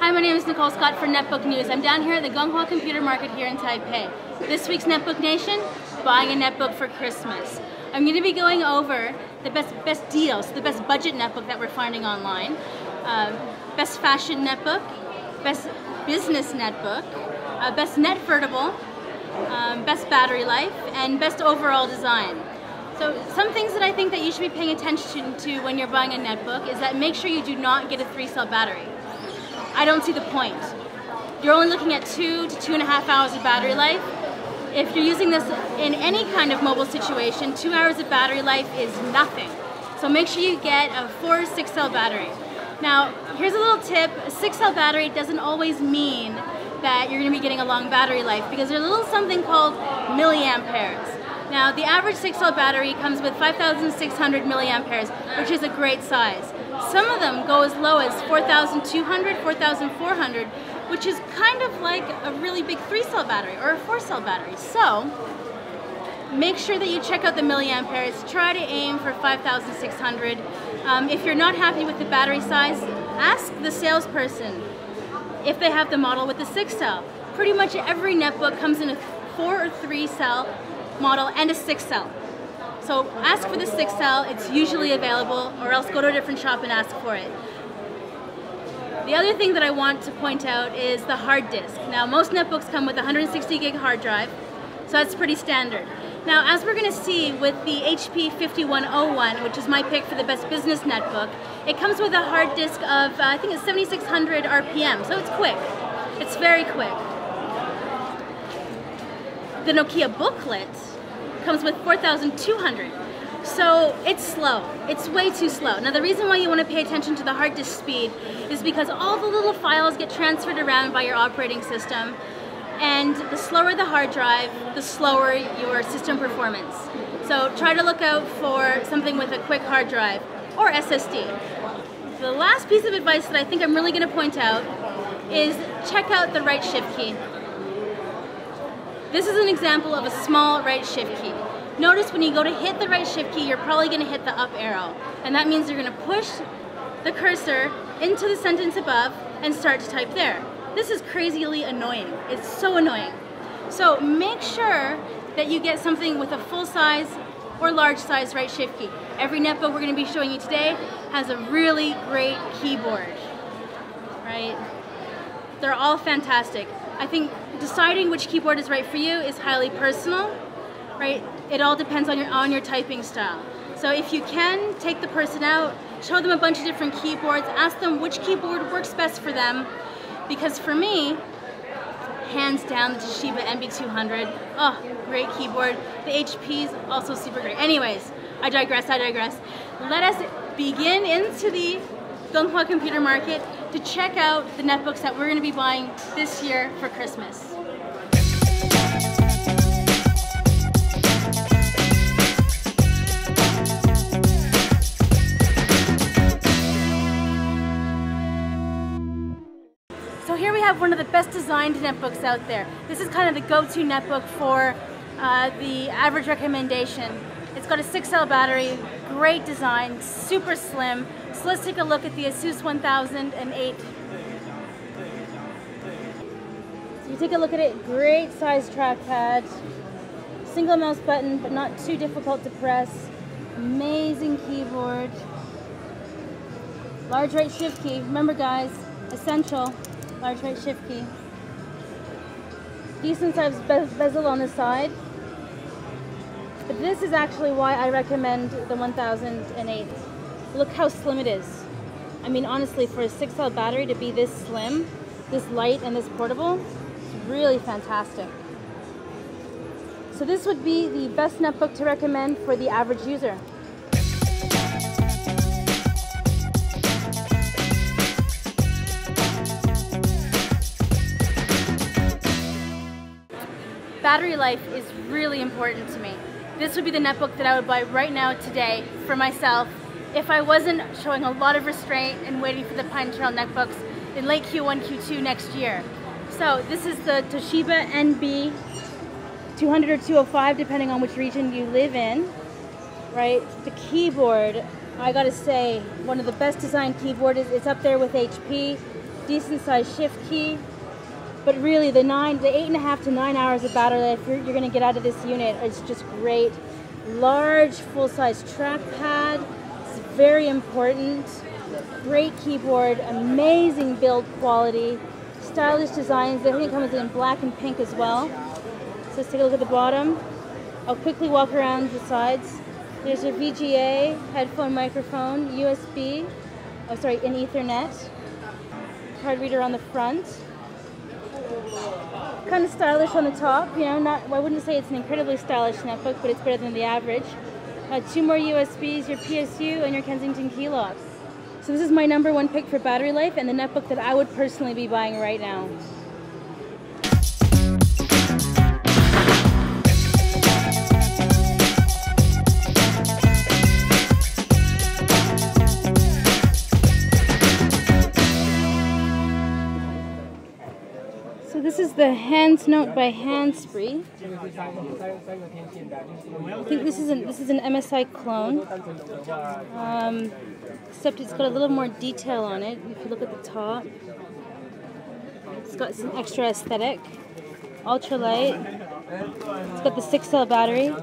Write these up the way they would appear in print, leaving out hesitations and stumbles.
Hi, my name is Nicole Scott for Netbook News. I'm down here at the Gonghua Computer Market here in Taipei. This week's Netbook Nation, buying a netbook for Christmas. I'm going to be going over the best deals, the best budget netbook that we're finding online, best fashion netbook, best business netbook, best netvertible, best battery life, and best overall design. So some things that I think that you should be paying attention to when you're buying a netbook is that make sure you do not get a 3-cell battery. I don't see the point. You're only looking at 2 to 2.5 hours of battery life. If you're using this in any kind of mobile situation, 2 hours of battery life is nothing. So make sure you get a 4 or 6-cell battery. Now, here's a little tip. A 6-cell battery doesn't always mean that you're going to be getting a long battery life because there's a little something called milliamperes. Now, the average 6-cell battery comes with 5,600 milliamperes, which is a great size. Some of them go as low as 4,200, 4,400, which is kind of like a really big 3-cell battery or a 4-cell battery. So, make sure that you check out the milliamperes. Try to aim for 5,600. If you're not happy with the battery size, ask the salesperson if they have the model with the 6-cell. Pretty much every netbook comes in a 4 or 3-cell model and a 6-cell. So ask for the 6-cell, it's usually available, or else go to a different shop and ask for it. The other thing that I want to point out is the hard disk. Now, most netbooks come with a 160 gig hard drive, so that's pretty standard. Now, as we're going to see with the HP 5101, which is my pick for the best business netbook, it comes with a hard disk of, I think it's 7,600 RPM, so it's quick. It's very quick. The Nokia booklet comes with 4,200. So it's slow. It's way too slow. Now the reason why you want to pay attention to the hard disk speed is because all the little files get transferred around by your operating system, and the slower the hard drive, the slower your system performance. So try to look out for something with a quick hard drive or SSD. The last piece of advice that I think I'm really going to point out is check out the right shift key. This is an example of a small right shift key. Notice when you go to hit the right shift key, you're probably going to hit the up arrow. And that means you're going to push the cursor into the sentence above and start to type there. This is crazily annoying. It's so annoying. So make sure that you get something with a full size or large size right shift key. Every netbook we're going to be showing you today has a really great keyboard, right? They're all fantastic. I think deciding which keyboard is right for you is highly personal, right? It all depends on your typing style. So if you can, take the person out, show them a bunch of different keyboards, ask them which keyboard works best for them. Because for me, hands down, the Toshiba NB200, oh, great keyboard. The HP's also super great. Anyways, I digress. Let us begin into the Gonghua Computer Market to check out the netbooks that we're going to be buying this year for Christmas. So here we have one of the best designed netbooks out there. This is kind of the go-to netbook for the average recommendation. It's got a 6-cell battery, great design, super slim. So let's take a look at the Asus 1008. So you take a look at it, great size trackpad, single mouse button but not too difficult to press, amazing keyboard, large right shift key, remember guys, essential, large right shift key, decent sized bezel on the side. But this is actually why I recommend the 1008. Look how slim it is. I mean, honestly, for a 6-cell battery to be this slim, this light, and this portable, it's really fantastic. So this would be the best netbook to recommend for the average user. Battery life is really important to me. This would be the netbook that I would buy right now today for myself if I wasn't showing a lot of restraint and waiting for the Pine Trail netbooks in late Q1, Q2 next year. So this is the Toshiba NB 200 or 205, depending on which region you live in, right? The keyboard, I gotta say, one of the best designed keyboards. It's up there with HP. decent sized shift key. But really, the 8.5 to 9 hours of battery life you're going to get out of this unit is just great. Large, full-size trackpad. It's very important. Great keyboard. Amazing build quality. Stylish designs. I think it comes in black and pink as well. So let's take a look at the bottom. I'll quickly walk around the sides. There's your VGA, headphone microphone, USB, in Ethernet. Card reader on the front. Kind of stylish on the top, you know, I wouldn't say it's an incredibly stylish netbook, but it's better than the average. 2 more USBs, your PSU, and your Kensington key lock. So this is my #1 pick for battery life and the netbook that I would personally be buying right now. This is the Handsnote by Handspree. I think this is an MSI clone, except it's got a little more detail on it. If you look at the top, it's got some extra aesthetic. Ultralight. It's got the 6-cell battery.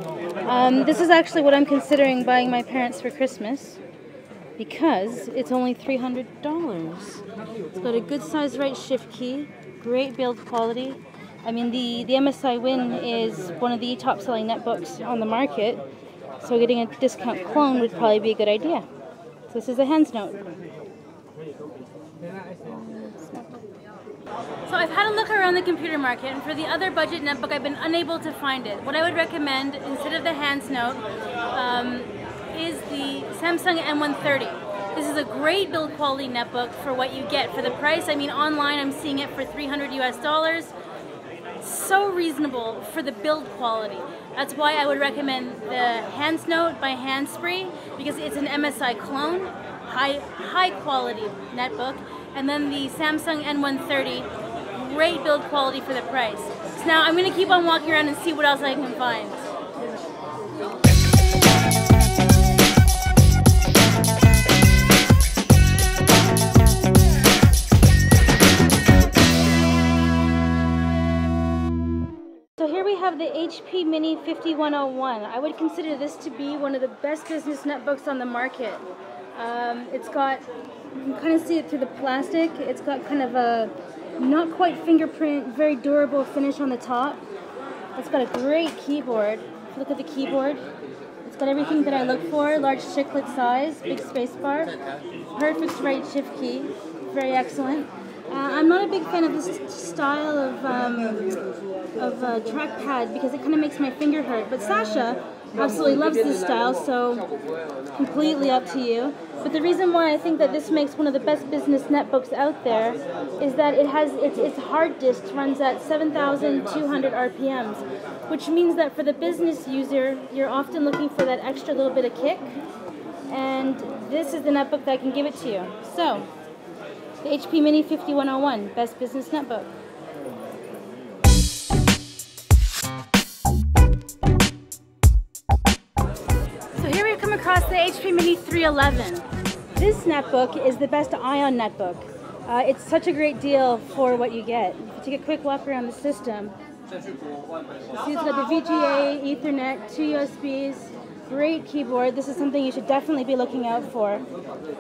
This is actually what I'm considering buying my parents for Christmas, because it's only $300. It's got a good size right shift key. Great build quality. I mean, the MSI Win is one of the top selling netbooks on the market, so getting a discount clone would probably be a good idea. So this is a Handsnote. So I've had a look around the computer market, and for the other budget netbook I've been unable to find it. What I would recommend instead of the Handsnote is the Samsung M130. This is a great build quality netbook for what you get for the price. I mean, online I'm seeing it for $300 US. So reasonable for the build quality. That's why I would recommend the Handsnote by Handspree, because it's an MSI clone, high quality netbook, and then the Samsung N130, great build quality for the price. So now I'm going to keep on walking around and see what else I can find. The HP Mini 5101. I would consider this to be one of the best business netbooks on the market. It's got, you can kind of see it through the plastic, it's got kind of a not quite fingerprint, very durable finish on the top. It's got a great keyboard. Look at the keyboard. It's got everything that I look for, large chiclet size, big space bar, perfect right shift key, very excellent. I'm not a big fan of this style of trackpad because it kind of makes my finger hurt. But Sasha absolutely loves this style, so completely up to you. But the reason why I think that this makes one of the best business netbooks out there is that it has its hard disk runs at 7,200 RPMs, which means that for the business user, you're often looking for that extra little bit of kick. And this is the netbook that can give it to you. So, the HP Mini 5101, best business netbook. So here we've come across the HP Mini 311. This netbook is the best Ion netbook. It's such a great deal for what you get. If you take a quick walk around the system, you see it's got the VGA, Ethernet, 2 USBs, great keyboard. This is something you should definitely be looking out for.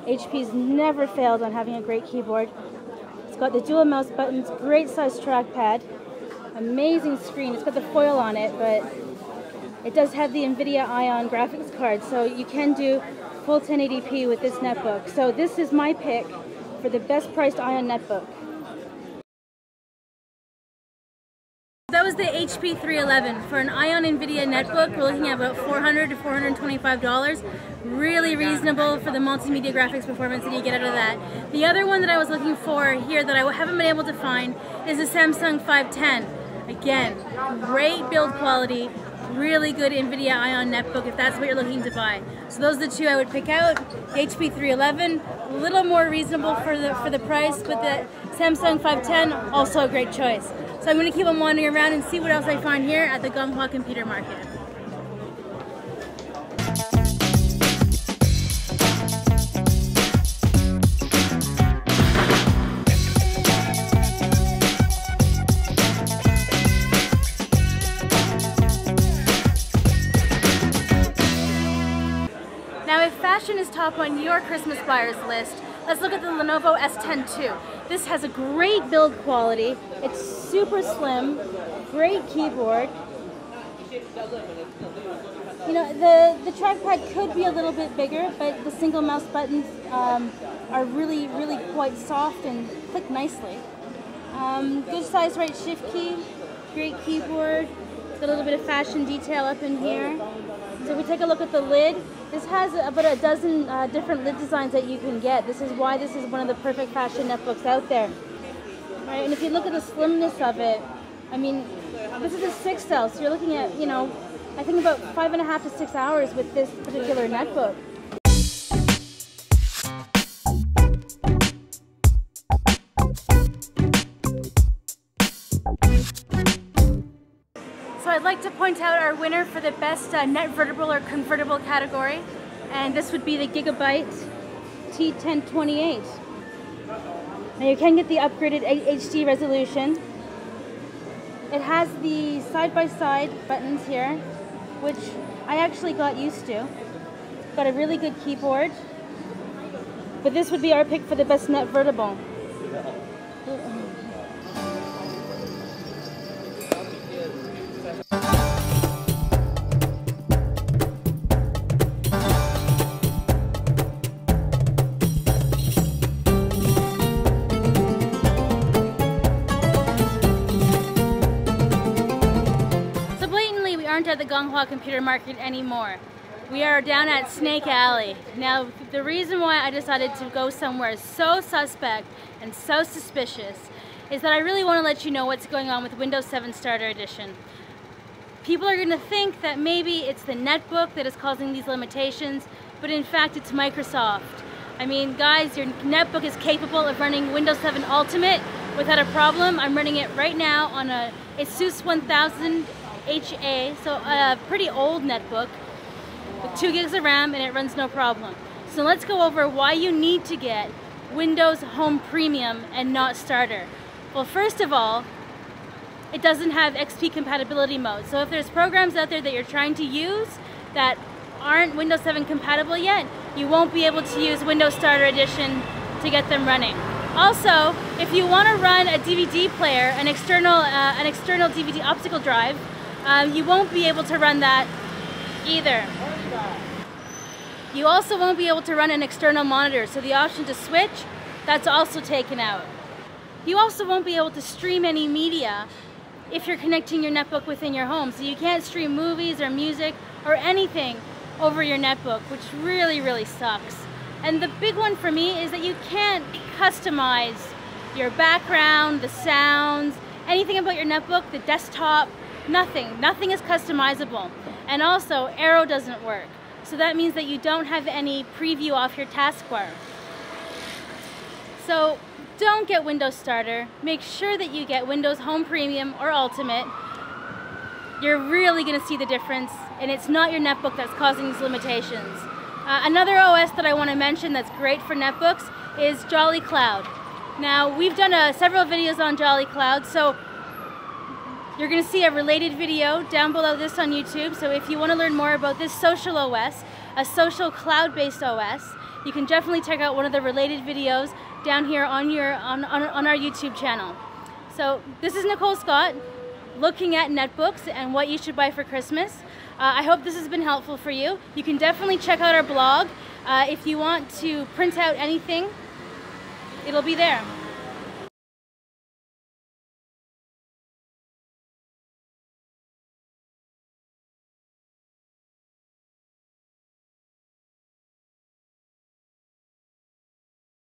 HP's never failed on having a great keyboard. It's got the dual mouse buttons, great size trackpad, amazing screen. It's got the foil on it, but it does have the NVIDIA Ion graphics card, so you can do full 1080p with this netbook. So this is my pick for the best priced Ion netbook. That was the HP 311. For an Ion NVIDIA netbook, we're looking at about $400 to $425. Really reasonable for the multimedia graphics performance that you get out of that. The other one that I was looking for here that I haven't been able to find is the Samsung 510. Again, great build quality, really good NVIDIA Ion netbook if that's what you're looking to buy. So those are the two I would pick out. The HP 311, a little more reasonable for the price, but the Samsung 510, also a great choice. So I'm going to keep on wandering around and see what else I find here at the Gonghua Computer Market. Now, if fashion is top on your Christmas buyers list, let's look at the Lenovo S10 II. This has a great build quality. It's super slim, great keyboard. You know, the trackpad could be a little bit bigger, but the single mouse buttons are really quite soft and click nicely. Good size right shift key, great keyboard, got a little bit of fashion detail up in here. So if we take a look at the lid, this has about a dozen different lid designs that you can get. This is why this is one of the perfect fashion netbooks out there. Right, and if you look at the slimness of it, I mean, this is a 6L, so you're looking at, you know, I think about 5.5 to 6 hours with this particular netbook. So I'd like to point out our winner for the best netvertible or convertible category, and this would be the Gigabyte T1028. Now you can get the upgraded HD resolution. It has the side-by-side buttons here, which I actually got used to. Got a really good keyboard, but this would be our pick for the best netvertible. At the Gonghua Computer Market anymore. We are down at Snake Alley. Now, the reason why I decided to go somewhere so suspect and so suspicious is that I really want to let you know what's going on with Windows 7 Starter Edition. People are going to think that maybe it's the netbook that is causing these limitations, but in fact it's Microsoft. I mean, guys, your netbook is capable of running Windows 7 Ultimate without a problem. I'm running it right now on a Asus 1000 HA, so a pretty old netbook with 2 gigs of RAM, and it runs no problem. So let's go over why you need to get Windows Home Premium and not Starter. Well, first of all, it doesn't have XP compatibility mode. So if there's programs out there that you're trying to use that aren't Windows 7 compatible yet, you won't be able to use Windows Starter Edition to get them running. Also, if you want to run a DVD player, an external DVD optical drive, you won't be able to run that either. You also won't be able to run an external monitor, so the option to switch, that's also taken out. You also won't be able to stream any media if you're connecting your netbook within your home, so you can't stream movies or music or anything over your netbook, which really sucks. And the big one for me is that you can't customize your background, the sounds, anything about your netbook, the desktop. Nothing is customizable. And also, Arrow doesn't work. So that means that you don't have any preview off your taskbar. So don't get Windows Starter. Make sure that you get Windows Home Premium or Ultimate. You're really going to see the difference, and it's not your netbook that's causing these limitations. Another OS that I want to mention that's great for netbooks is Jolly Cloud. Now, we've done several videos on Jolly Cloud, so you're going to see a related video down below this on YouTube, so if you want to learn more about this social OS, a social cloud-based OS, you can definitely check out one of the related videos down here on our YouTube channel. So this is Nicole Scott, looking at netbooks and what you should buy for Christmas. I hope this has been helpful for you. You can definitely check out our blog. If you want to print out anything, it'll be there.